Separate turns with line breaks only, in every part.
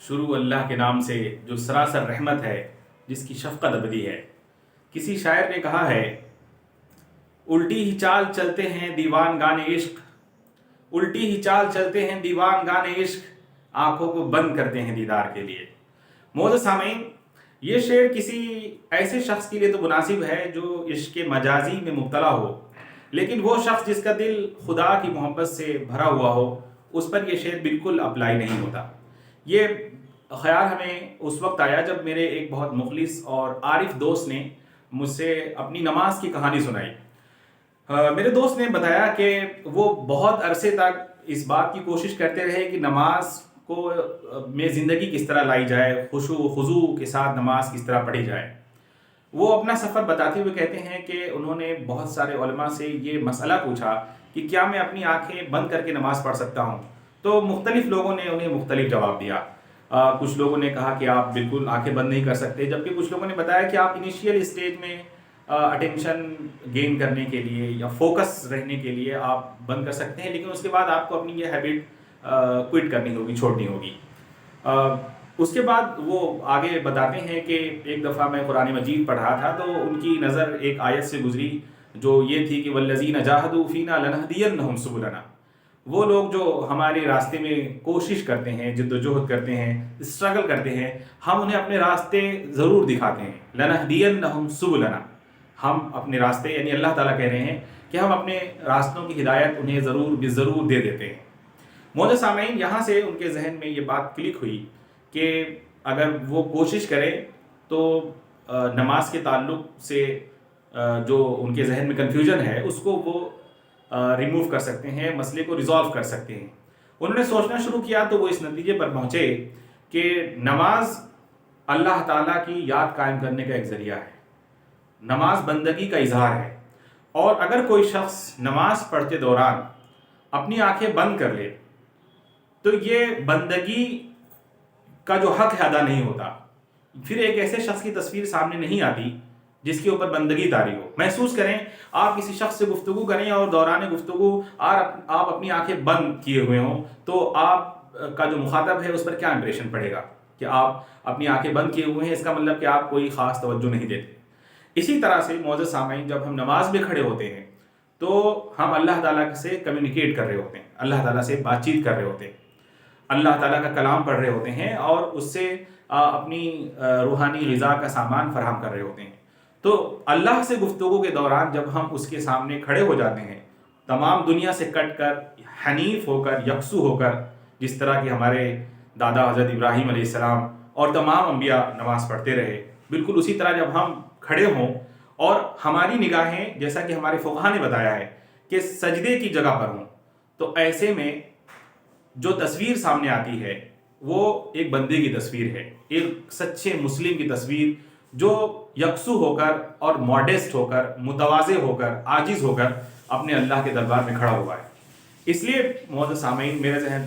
شروع اللہ کے نام سے جو سراسر رحمت ہے، جس کی شفقت ابدی ہے۔ کسی شاعر نے کہا ہے، الٹی ہی چال چلتے ہیں دیوان گانے عشق، الٹی ہی چال چلتے ہیں دیوان گانے عشق، آنکھوں کو بند کرتے ہیں دیدار کے لیے۔ معزز سامعین، یہ شعر کسی ایسے شخص کے لیے تو مناسب ہے جو عشق مجازی میں مبتلا ہو، لیکن وہ شخص جس کا دل خدا کی محبت سے بھرا ہوا ہو، اس پر یہ شعر بالکل اپلائی نہیں ہوتا۔ یہ خیال ہمیں اس وقت آیا جب میرے ایک بہت مخلص اور عارف دوست نے مجھ سے اپنی نماز کی کہانی سنائی۔ میرے دوست نے بتایا کہ وہ بہت عرصے تک اس بات کی کوشش کرتے رہے کہ نماز کو میں زندگی کس طرح لائی جائے، خشوع و خضوع کے ساتھ نماز کس طرح پڑھی جائے۔ وہ اپنا سفر بتاتے ہوئے کہتے ہیں کہ انہوں نے بہت سارے علماء سے یہ مسئلہ پوچھا کہ کیا میں اپنی آنکھیں بند کر کے نماز پڑھ سکتا ہوں؟ تو مختلف لوگوں نے انہیں مختلف جواب دیا۔ کچھ لوگوں نے کہا کہ آپ بالکل آنکھیں بند نہیں کر سکتے، جبکہ کچھ لوگوں نے بتایا کہ آپ انیشیل اسٹیج میں اٹینشن گین کرنے کے لیے یا فوکس رہنے کے لیے آپ بند کر سکتے ہیں، لیکن اس کے بعد آپ کو اپنی یہ ہیبٹ کوئٹ کرنی ہوگی، چھوڑنی ہوگی۔ اس کے بعد وہ آگے بتاتے ہیں کہ ایک دفعہ میں قرآن مجید پڑھ رہا تھا تو ان کی نظر ایک آیت سے گزری جو یہ تھی کہ وَالَّذِينَ جَاهَدُوا فِينَا لَنَهْدِيَنَّهُمْ سُبُلَنَا۔ وہ لوگ جو ہمارے راستے میں کوشش کرتے ہیں، جد و جہد کرتے ہیں، اسٹرگل کرتے ہیں، ہم انہیں اپنے راستے ضرور دکھاتے ہیں۔ لَنَهْدِيَنَّهُمْ سُبُلَنَا، ہم اپنے راستے، یعنی اللہ تعالیٰ کہہ رہے ہیں کہ ہم اپنے راستوں کی ہدایت انہیں ضرور دے دیتے ہیں۔ معزز سامعین، یہاں سے ان کے ذہن میں یہ بات کلک ہوئی کہ اگر وہ کوشش کریں تو نماز کے تعلق سے جو ان کے ذہن میں کنفیوژن ہے اس کو وہ ریموو کر سکتے ہیں، مسئلے کو ریزالو کر سکتے ہیں۔ انہوں نے سوچنا شروع کیا تو وہ اس نتیجے پر پہنچے کہ نماز اللہ تعالیٰ کی یاد قائم کرنے کا ایک ذریعہ ہے، نماز بندگی کا اظہار ہے، اور اگر کوئی شخص نماز پڑھتے دوران اپنی آنکھیں بند کر لے تو یہ بندگی کا جو حق ہے ادا نہیں ہوتا۔ پھر ایک ایسے شخص کی تصویر سامنے نہیں آتی جس کے اوپر بندگی طاری ہو۔ محسوس کریں، آپ کسی شخص سے گفتگو کریں اور دوران گفتگو آپ اپنی آنکھیں بند کیے ہوئے ہوں تو آپ کا جو مخاطب ہے اس پر کیا امپریشن پڑے گا کہ آپ اپنی آنکھیں بند کیے ہوئے ہیں، اس کا مطلب کہ آپ کوئی خاص توجہ نہیں دیتے۔ اسی طرح سے معزز سامعین، جب ہم نماز میں کھڑے ہوتے ہیں تو ہم اللہ تعالیٰ سے کمیونیکیٹ کر رہے ہوتے ہیں، اللہ تعالیٰ سے بات چیت کر رہے ہوتے ہیں، اللہ تعالیٰ کا کلام پڑھ رہے ہوتے ہیں اور اس سے اپنی روحانی غذا کا سامان فراہم کر رہے ہوتے ہیں۔ تو اللہ سے گفتگو کے دوران جب ہم اس کے سامنے کھڑے ہو جاتے ہیں، تمام دنیا سے کٹ کر، حنیف ہو کر، یکسو ہو کر، جس طرح کہ ہمارے دادا حضرت ابراہیم علیہ السلام اور تمام انبیاء نماز پڑھتے رہے، بالکل اسی طرح جب ہم کھڑے ہوں اور ہماری نگاہیں، جیسا کہ ہمارے فقہا نے بتایا ہے، کہ سجدے کی جگہ پر ہوں، تو ایسے میں جو تصویر سامنے آتی ہے وہ ایک بندے کی تصویر ہے، ایک سچے مسلم کی تصویر جو یکسو ہو کر اور ماڈسٹ ہو کر، متواضع ہو کر، عاجز ہو کر اپنے اللہ کے دربار میں کھڑا ہوا ہے۔ اس لیے معزز سامعین،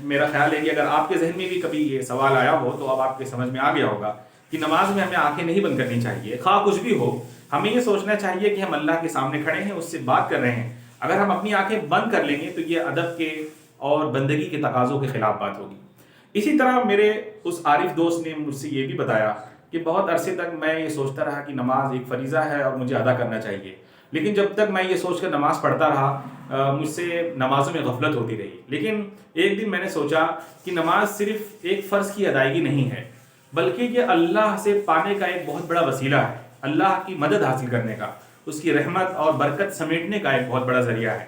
میرا خیال ہے کہ اگر آپ کے ذہن میں بھی کبھی یہ سوال آیا ہو تو اب آپ کے سمجھ میں آ گیا ہوگا کہ نماز میں ہمیں آنکھیں نہیں بند کرنی چاہیے، خواہ کچھ بھی ہو۔ ہمیں یہ سوچنا چاہیے کہ ہم اللہ کے سامنے کھڑے ہیں، اس سے بات کر رہے ہیں۔ اگر ہم اپنی آنکھیں بند کر لیں گے تو یہ ادب کے اور بندگی کے تقاضوں کے خلاف بات ہوگی۔ اسی طرح میرے اس عارف دوست نے مجھ سے یہ بھی بتایا کہ بہت عرصے تک میں یہ سوچتا رہا کہ نماز ایک فریضہ ہے اور مجھے ادا کرنا چاہیے، لیکن جب تک میں یہ سوچ کر نماز پڑھتا رہا مجھ سے نمازوں میں غفلت ہوتی رہی۔ لیکن ایک دن میں نے سوچا کہ نماز صرف ایک فرض کی ادائیگی نہیں ہے، بلکہ یہ اللہ سے پانے کا ایک بہت بڑا وسیلہ ہے، اللہ کی مدد حاصل کرنے کا، اس کی رحمت اور برکت سمیٹنے کا ایک بہت بڑا ذریعہ ہے۔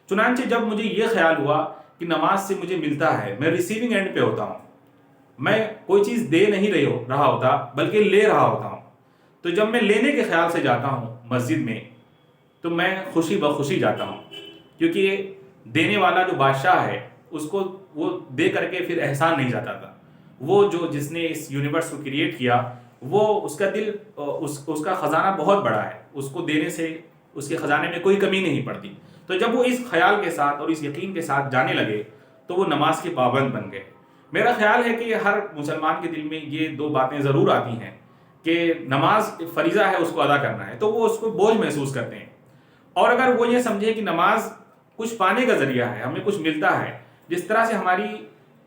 چنانچہ جب مجھے یہ خیال ہوا کہ نماز سے مجھے ملتا ہے، میں ریسیونگ اینڈ پہ ہوتا ہوں، میں کوئی چیز دے نہیں رہا ہوتا بلکہ لے رہا ہوتا ہوں، تو جب میں لینے کے خیال سے جاتا ہوں مسجد میں تو میں خوشی بخوشی جاتا ہوں، کیونکہ دینے والا جو بادشاہ ہے اس کو وہ دے کر کے پھر احسان نہیں جاتا تھا۔ وہ جس نے اس یونیورس کو کریٹ کیا، وہ اس کا دل، اس کا خزانہ بہت بڑا ہے، اس کو دینے سے اس کے خزانے میں کوئی کمی نہیں پڑتی۔ تو جب وہ اس خیال کے ساتھ اور اس یقین کے ساتھ جانے لگے تو وہ نماز کے پابند بن گئے۔ میرا خیال ہے کہ ہر مسلمان کے دل میں یہ دو باتیں ضرور آتی ہیں کہ نماز فریضہ ہے، اس کو ادا کرنا ہے، تو وہ اس کو بوجھ محسوس کرتے ہیں۔ اور اگر وہ یہ سمجھے کہ نماز کچھ پانے کا ذریعہ ہے، ہمیں کچھ ملتا ہے، جس طرح سے ہماری